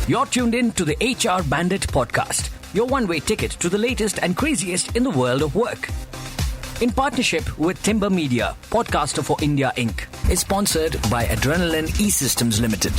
You're tuned in to the HR Bandit podcast, your one-way ticket to the latest and craziest in the world of work. In partnership with Timber Media, podcaster for India Inc. is sponsored by Adrenaline E-Systems Limited.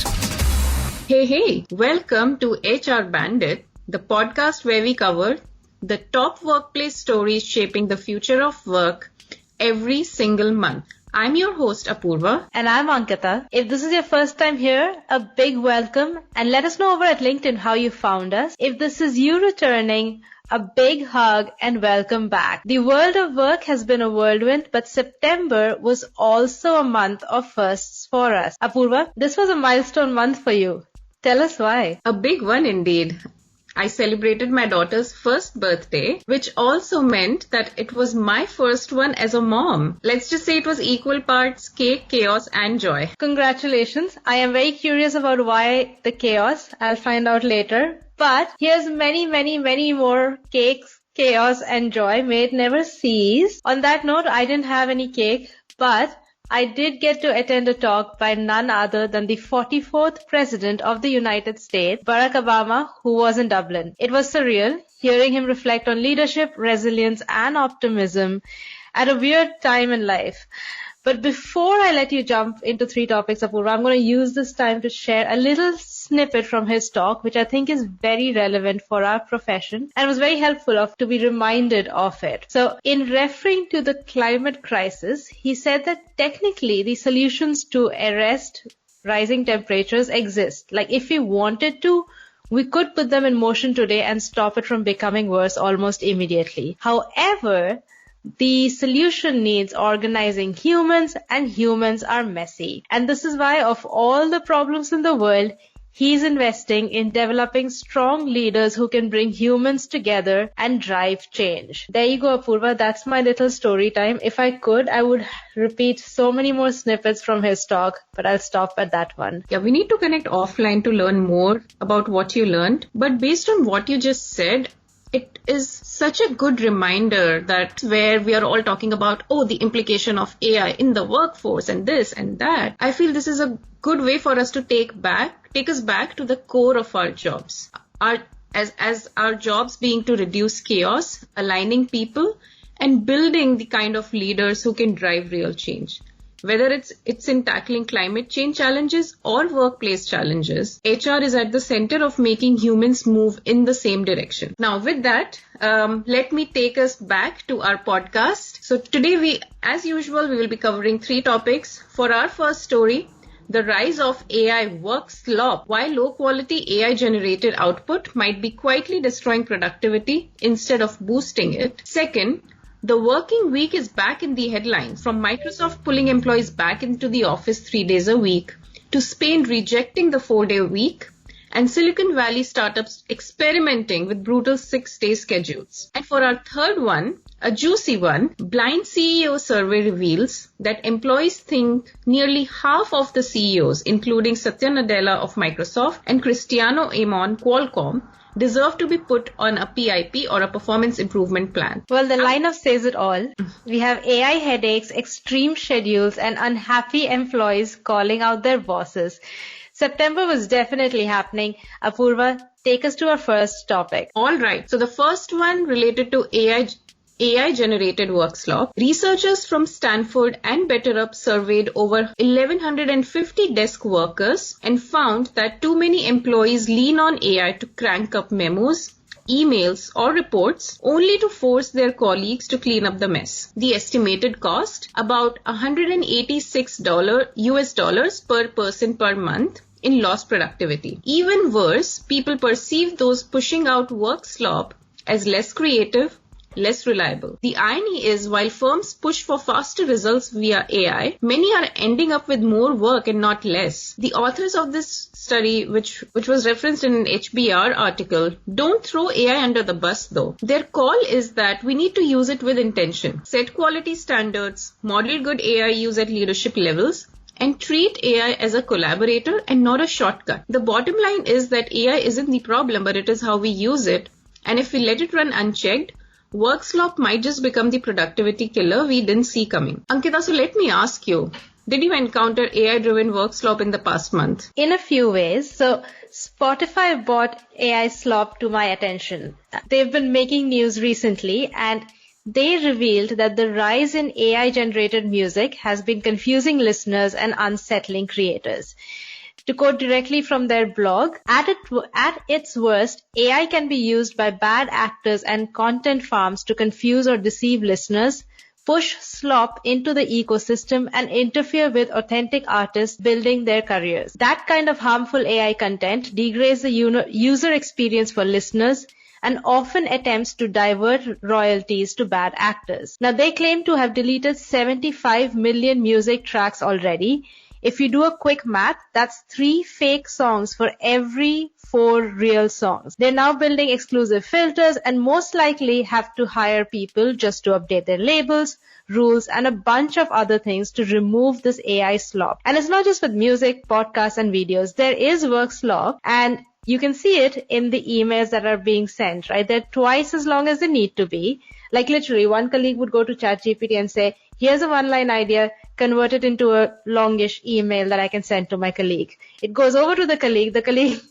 Hey, welcome to HR Bandit, the podcast where we cover the top workplace stories shaping the future of work every single month. I'm your host, Apoorva. And I'm Ankita. If this is your first time here, a big welcome and let us know over at LinkedIn how you found us. If this is you returning, a big hug and welcome back. The world of work has been a whirlwind, but September was also a month of firsts for us. Apoorva, this was a milestone month for you. Tell us why. A big one indeed. I celebrated my daughter's first birthday, which also meant that it was my first one as a mom. Let's just say it was equal parts cake, chaos, and joy. Congratulations. I am very curious about why the chaos. I'll find out later. But here's many more cakes, chaos, and joy. May it never cease. On that note, I didn't have any cake, but I did get to attend a talk by none other than the 44th President of the United States, Barack Obama, who was in Dublin. It was surreal, hearing him reflect on leadership, resilience, and optimism at a weird time in life. But before I let you jump into three topics, Apoorva, I'm going to use this time to share a little snippet from his talk, which I think is very relevant for our profession and was very helpful to be reminded of it. So in referring to the climate crisis, he said that technically the solutions to arrest rising temperatures exist. Like if we wanted to, we could put them in motion today and stop it from becoming worse almost immediately. However, the solution needs organizing humans, and humans are messy. And this is why of all the problems in the world, he's investing in developing strong leaders who can bring humans together and drive change. There you go, Apoorva. That's my little story time. If I could, I would repeat so many more snippets from his talk, but I'll stop at that one. Yeah, we need to connect offline to learn more about what you learned. But based on what you just said, it is such a good reminder that where we are all talking about, the implication of AI in the workforce and this and that. I feel this is a good way for us to take us back to the core of our jobs. As our jobs being to reduce chaos, aligning people, and building the kind of leaders who can drive real change. Whether it's in tackling climate change challenges or workplace challenges, HR is at the center of making humans move in the same direction. Now, with that, let me take us back to our podcast. So today, as usual, we will be covering three topics. For our first story, the rise of AI Workslop. Why low-quality AI-generated output might be quietly destroying productivity instead of boosting it. Second, the working week is back in the headlines, from Microsoft pulling employees back into the office 3 days a week, to Spain rejecting the 4-day week, and Silicon Valley startups experimenting with brutal 6-day schedules. And for our third one, a juicy one, Blind CEO survey reveals that employees think nearly half of the CEOs, including Satya Nadella of Microsoft and Cristiano Amon, Qualcomm, deserve to be put on a PIP or a performance improvement plan. Well, the lineup says it all. We have AI headaches, extreme schedules, and unhappy employees calling out their bosses. September was definitely happening. Apoorva, take us to our first topic. All right. So the first one related to AI-generated Workslop. Researchers from Stanford and BetterUp surveyed over 1,150 desk workers and found that too many employees lean on AI to crank up memos, emails, or reports only to force their colleagues to clean up the mess. The estimated cost, about $186 US per person per month in lost productivity. Even worse, people perceive those pushing out Workslop as less creative, less reliable. The irony is, while firms push for faster results via AI, many are ending up with more work and not less. The authors of this study, which was referenced in an HBR article, don't throw AI under the bus though. Their call is that we need to use it with intention, set quality standards, model good AI use at leadership levels, and treat AI as a collaborator and not a shortcut. The bottom line is that AI isn't the problem, but it is how we use it. And if we let it run unchecked, Workslop might just become the productivity killer we didn't see coming. Ankita, so let me ask you, did you encounter AI-driven Workslop in the past month? In a few ways. So Spotify brought AI slop to my attention. They've been making news recently, and they revealed that the rise in AI-generated music has been confusing listeners and unsettling creators. To quote directly from their blog, at its worst, AI can be used by bad actors and content farms to confuse or deceive listeners, push slop into the ecosystem, and interfere with authentic artists building their careers. That kind of harmful AI content degrades the user experience for listeners and often attempts to divert royalties to bad actors. Now, they claim to have deleted 75 million music tracks already. If you do a quick math, that's 3 fake songs for every 4 real songs. They're now building exclusive filters and most likely have to hire people just to update their labels, rules, and a bunch of other things to remove this AI slop. And it's not just with music, podcasts, and videos. There is Workslop, and you can see it in the emails that are being sent, right? They're twice as long as they need to be. Like literally, one colleague would go to ChatGPT and say, here's a one-line idea, convert it into a longish email that I can send to my colleague. It goes over to the colleague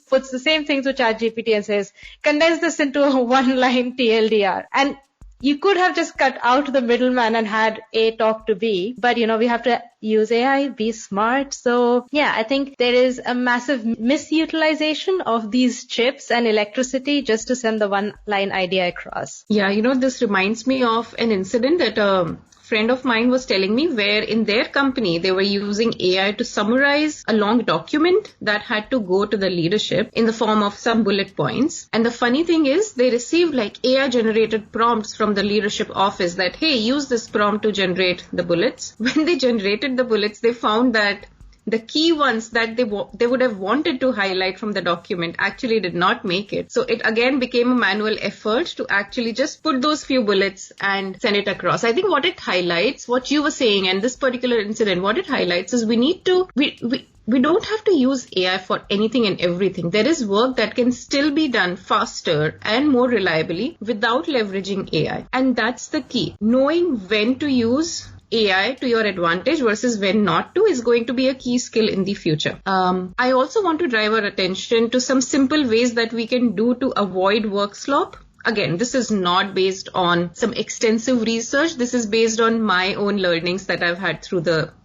puts the same thing to ChatGPT and says, condense this into a one-line TLDR. And you could have just cut out the middleman and had A talk to B, but we have to use AI, be smart. So yeah, I think there is a massive misutilization of these chips and electricity just to send the one-line idea across. Yeah, this reminds me of an incident that a friend of mine was telling me where in their company they were using AI to summarize a long document that had to go to the leadership in the form of some bullet points. And the funny thing is they received like AI generated prompts from the leadership office that, hey, use this prompt to generate the bullets. When they generated the bullets, they found that the key ones that they would have wanted to highlight from the document actually did not make it. So it again became a manual effort to actually just put those few bullets and send it across. I think what it highlights, what you were saying, and this particular incident, what it highlights is we don't have to use AI for anything and everything. There is work that can still be done faster and more reliably without leveraging AI. And that's the key. Knowing when to use AI to your advantage versus when not to is going to be a key skill in the future. I also want to drive our attention to some simple ways that we can do to avoid Workslop. Again, this is not based on some extensive research. This is based on my own learnings that I've had through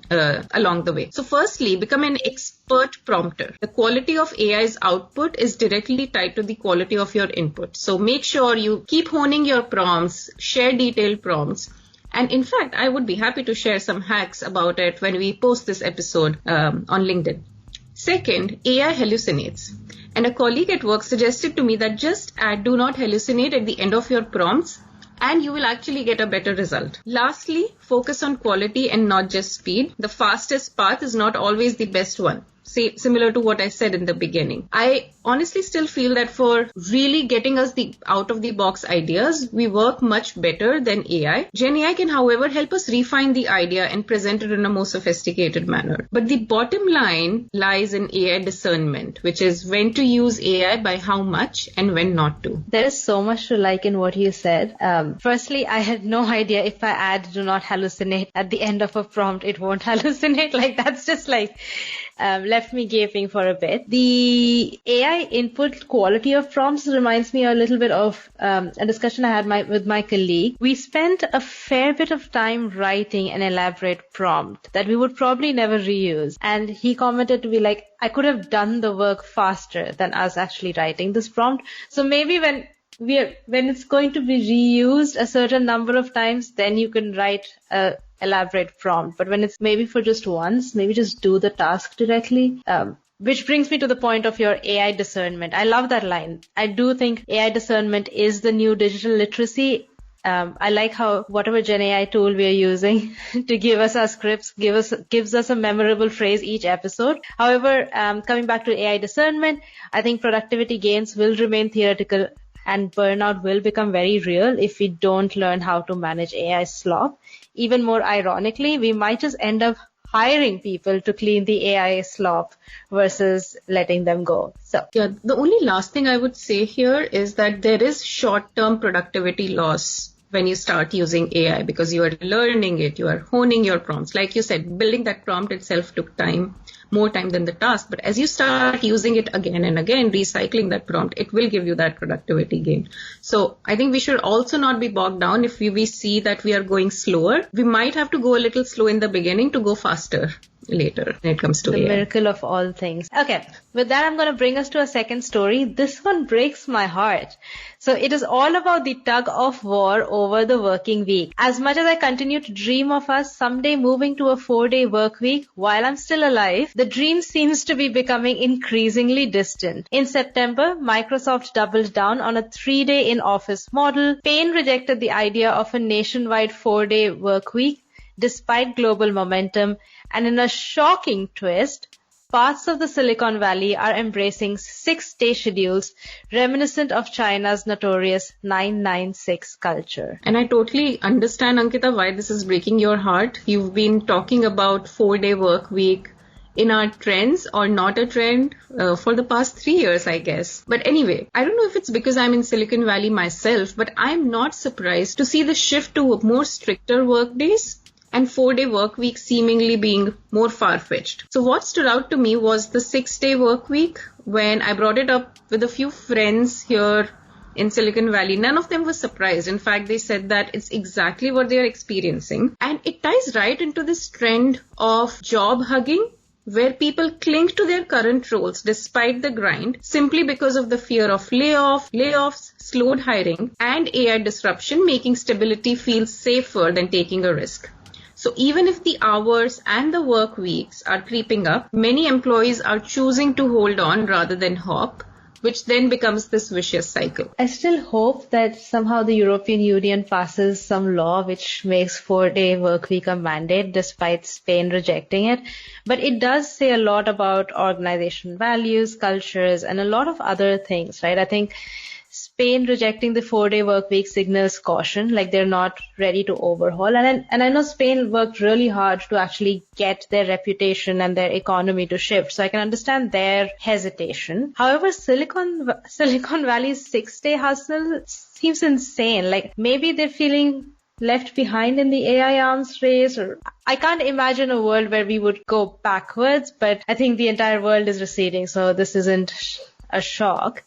along the way. So firstly, become an expert prompter. The quality of AI's output is directly tied to the quality of your input. So make sure you keep honing your prompts, share detailed prompts. And in fact, I would be happy to share some hacks about it when we post this episode on LinkedIn. Second, AI hallucinates. And a colleague at work suggested to me that just add do not hallucinate at the end of your prompts and you will actually get a better result. Lastly, focus on quality and not just speed. The fastest path is not always the best one. Similar to what I said in the beginning. I honestly still feel that for really getting us the out of the box ideas, we work much better than AI. Gen AI can, however, help us refine the idea and present it in a more sophisticated manner. But the bottom line lies in AI discernment, which is when to use AI by how much and when not to. There is so much to like in what you said. Firstly, I had no idea if I add do not hallucinate at the end of a prompt, it won't hallucinate. Like that's just like left me gaping for a bit. The AI input quality of prompts reminds me a little bit of a discussion I had with my colleague. We spent a fair bit of time writing an elaborate prompt that we would probably never reuse. And he commented to be like, I could have done the work faster than us actually writing this prompt. So maybe when it's going to be reused a certain number of times, then you can write a elaborate prompt. But when it's maybe for just once, maybe just do the task directly. Which brings me to the point of your AI discernment. I love that line. I do think AI discernment is the new digital literacy. I like how whatever Gen AI tool we are using to give us our scripts gives us a memorable phrase each episode. However, coming back to AI discernment, I think productivity gains will remain theoretical and burnout will become very real if we don't learn how to manage AI slop. Even more ironically, we might just end up hiring people to clean the AI slop versus letting them go. So yeah, the only last thing I would say here is that there is short-term productivity loss when you start using AI, because you are learning it, you are honing your prompts. Like you said, building that prompt itself took time, more time than the task. But as you start using it again and again, recycling that prompt, it will give you that productivity gain. So I think we should also not be bogged down if we see that we are going slower. We might have to go a little slow in the beginning to go faster later when it comes to the AI. miracle of all things. Okay, with that, I'm going to bring us to a second story. This one breaks my heart. So it is all about the tug of war over the working week. As much as I continue to dream of us someday moving to a 4-day work week while I'm still alive, the dream seems to be becoming increasingly distant. In September, Microsoft doubled down on a 3-day in-office model. Spain rejected the idea of a nationwide 4-day work week despite global momentum. And in a shocking twist, parts of the Silicon Valley are embracing 6-day schedules reminiscent of China's notorious 996 culture. And I totally understand, Ankita, why this is breaking your heart. You've been talking about 4-day work week in our trends or not a trend for the past 3 years, I guess. But anyway, I don't know if it's because I'm in Silicon Valley myself, but I'm not surprised to see the shift to more stricter work days and 4-day work week seemingly being more far-fetched. So what stood out to me was the 6-day work week. When I brought it up with a few friends here in Silicon Valley, none of them was surprised. In fact, they said that it's exactly what they are experiencing. And it ties right into this trend of job hugging, where people cling to their current roles despite the grind simply because of the fear of layoffs, slowed hiring, and AI disruption, making stability feel safer than taking a risk. So even if the hours and the work weeks are creeping up, many employees are choosing to hold on rather than hop, which then becomes this vicious cycle. I still hope that somehow the European Union passes some law which makes 4-day work week a mandate despite Spain rejecting it. But it does say a lot about organization values, cultures, and a lot of other things, right? I think Spain rejecting the 4-day work week signals caution, like they're not ready to overhaul. And I know Spain worked really hard to actually get their reputation and their economy to shift. So I can understand their hesitation. However, Silicon Valley's 6-day hustle seems insane. Like maybe they're feeling left behind in the AI arms race, or I can't imagine a world where we would go backwards, but I think the entire world is receding. So this isn't a shock.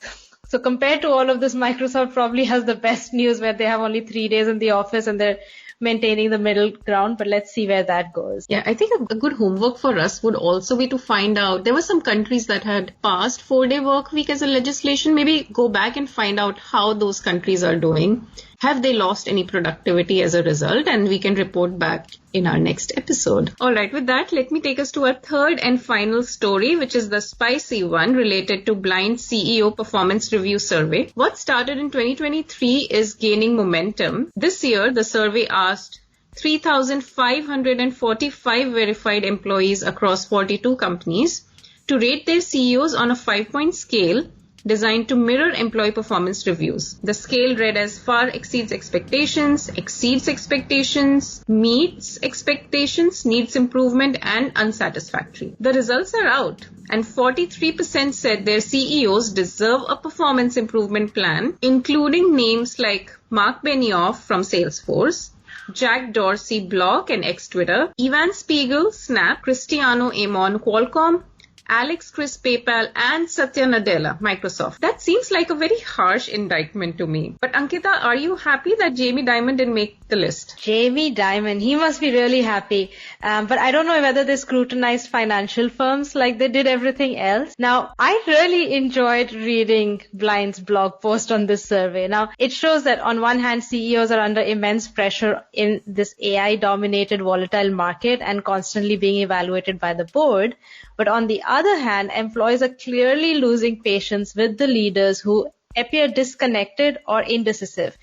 So compared to all of this, Microsoft probably has the best news where they have only 3 days in the office and they're maintaining the middle ground, but let's see where that goes. Yeah, I think a good homework for us would also be to find out, there were some countries that had passed 4-day work week as a legislation. Maybe go back and find out how those countries are doing. Have they lost any productivity as a result? And we can report back in our next episode. All right, with that, let me take us to our third and final story, which is the spicy one related to blind CEO performance review survey. What started in 2023 is gaining momentum. This year, the survey asked 3,545 verified employees across 42 companies to rate their CEOs on a 5-point scale designed to mirror employee performance reviews. The scale read as far exceeds expectations, exceeds expectations, meets expectations, needs improvement, and unsatisfactory. The results are out, and 43% said their CEOs deserve a performance improvement plan, including names like Mark Benioff from Salesforce, Jack Dorsey, Block and ex-Twitter, Ivan Spiegel, Snap, Cristiano, Amon, Qualcomm, Alex Chris, PayPal, and Satya, Nadella, Microsoft. That seems like a very harsh indictment to me. But Ankita, are you happy that Jamie Dimon didn't make the list? Jamie Dimon, he must be really happy. But I don't know whether they scrutinized financial firms like they did everything else. Now, I really enjoyed reading Blind's blog post on this survey. Now, it shows that on one hand, CEOs are under immense pressure in this AI-dominated volatile market and constantly being evaluated by the board. But on the other hand, employees are clearly losing patience with the leaders who appear disconnected or indecisive.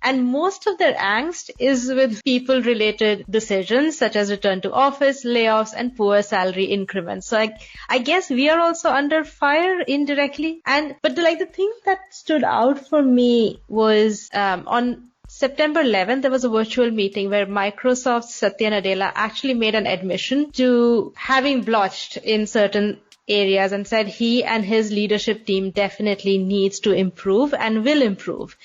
And most of their angst is with people-related decisions such as return to office, layoffs, and poor salary increments. So I guess we are also under fire indirectly. But the thing that stood out for me was on September 11th, there was a virtual meeting where Microsoft's Satya Nadella actually made an admission to having blotched in certain areas and said he and his leadership team definitely needs to improve and will improve.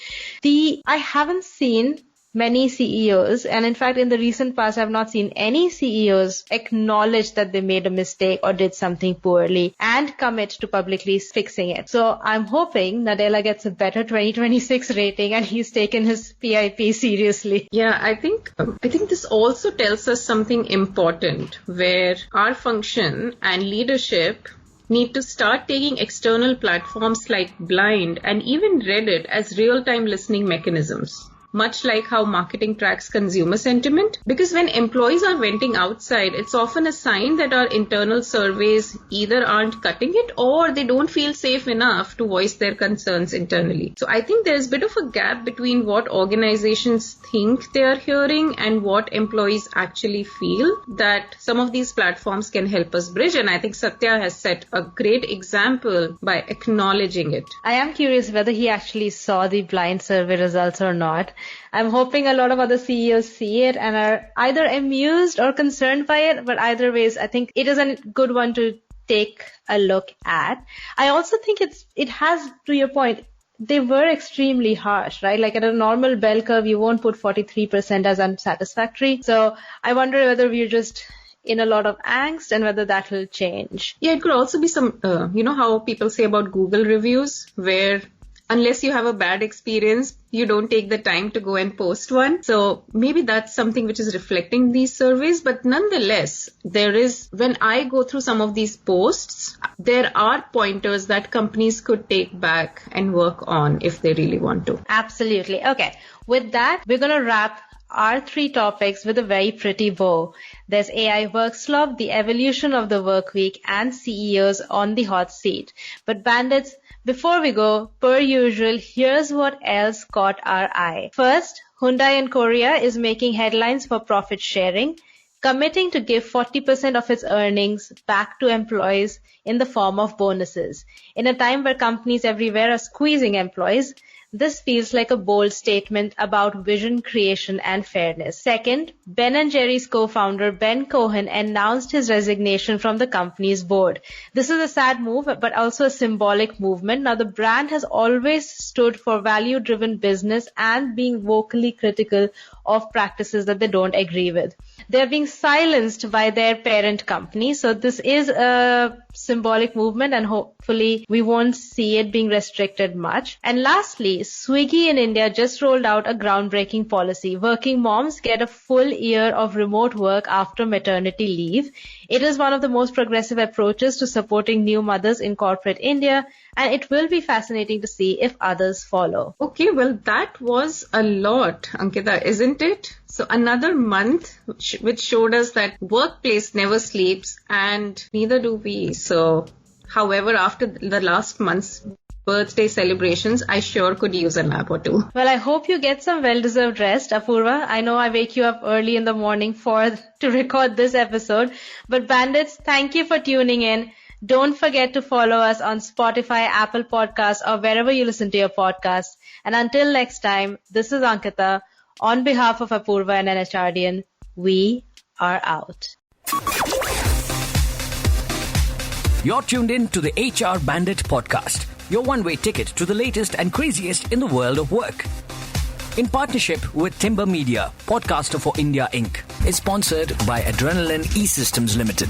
I haven't seen many CEOs, and in fact in the recent past I've not seen any CEOs acknowledge that they made a mistake or did something poorly and commit to publicly fixing it. So I'm hoping Nadella gets a better 2026 rating and he's taken his PIP seriously. Yeah, I think this also tells us something important, where our function and leadership need to start taking external platforms like Blind and even Reddit as real-time listening mechanisms. Much like how marketing tracks consumer sentiment. Because when employees are venting outside, it's often a sign that our internal surveys either aren't cutting it or they don't feel safe enough to voice their concerns internally. So I think there's a bit of a gap between what organizations think they are hearing and what employees actually feel that some of these platforms can help us bridge. And I think Satya has set a great example by acknowledging it. I am curious whether he actually saw the Blind survey results or not. I'm hoping a lot of other CEOs see it and are either amused or concerned by it. But either ways, I think it is a good one to take a look at. I also think it has, to your point, they were extremely harsh, right? Like at a normal bell curve, you won't put 43% as unsatisfactory. So I wonder whether we're just in a lot of angst and whether that will change. Yeah, it could also be some, how people say about Google reviews, where unless you have a bad experience, you don't take the time to go and post one. So maybe that's something which is reflecting these surveys. But nonetheless, when I go through some of these posts, there are pointers that companies could take back and work on if they really want to. Absolutely. Okay. With that, we're going to wrap our 3 topics with a very pretty bow. There's AI Workslop, the evolution of the work week, and CEOs on the hot seat. But bandits, before we go, per usual, here's what else caught our eye. First, Hyundai in Korea is making headlines for profit sharing, committing to give 40% of its earnings back to employees in the form of bonuses. In a time where companies everywhere are squeezing employees, this feels like a bold statement about vision creation and fairness. Second, Ben & Jerry's co-founder Ben Cohen announced his resignation from the company's board. This is a sad move, but also a symbolic movement. Now, the brand has always stood for value-driven business and being vocally critical of practices that they don't agree with. They're being silenced by their parent company. So this is a symbolic movement and hopefully we won't see it being restricted much. And lastly, Swiggy in India just rolled out a groundbreaking policy. Working moms get a full year of remote work after maternity leave. It is one of the most progressive approaches to supporting new mothers in corporate India, and it will be fascinating to see if others follow. Okay, well, that was a lot, Ankita, isn't it? So another month which showed us that workplace never sleeps and neither do we. So, however, after the last month's birthday celebrations, I sure could use a nap or two. Well, I hope you get some well-deserved rest, Apoorva. I know I wake you up early in the morning to record this episode. But bandits, thank you for tuning in. Don't forget to follow us on Spotify, Apple Podcasts, or wherever you listen to your podcasts. And until next time, this is Ankita. On behalf of Apoorva and NHRDN, we are out. You're tuned in to the HR Bandit podcast, your one-way ticket to the latest and craziest in the world of work. In partnership with Timber Media, podcaster for India Inc. is sponsored by Adrenaline E-Systems Limited.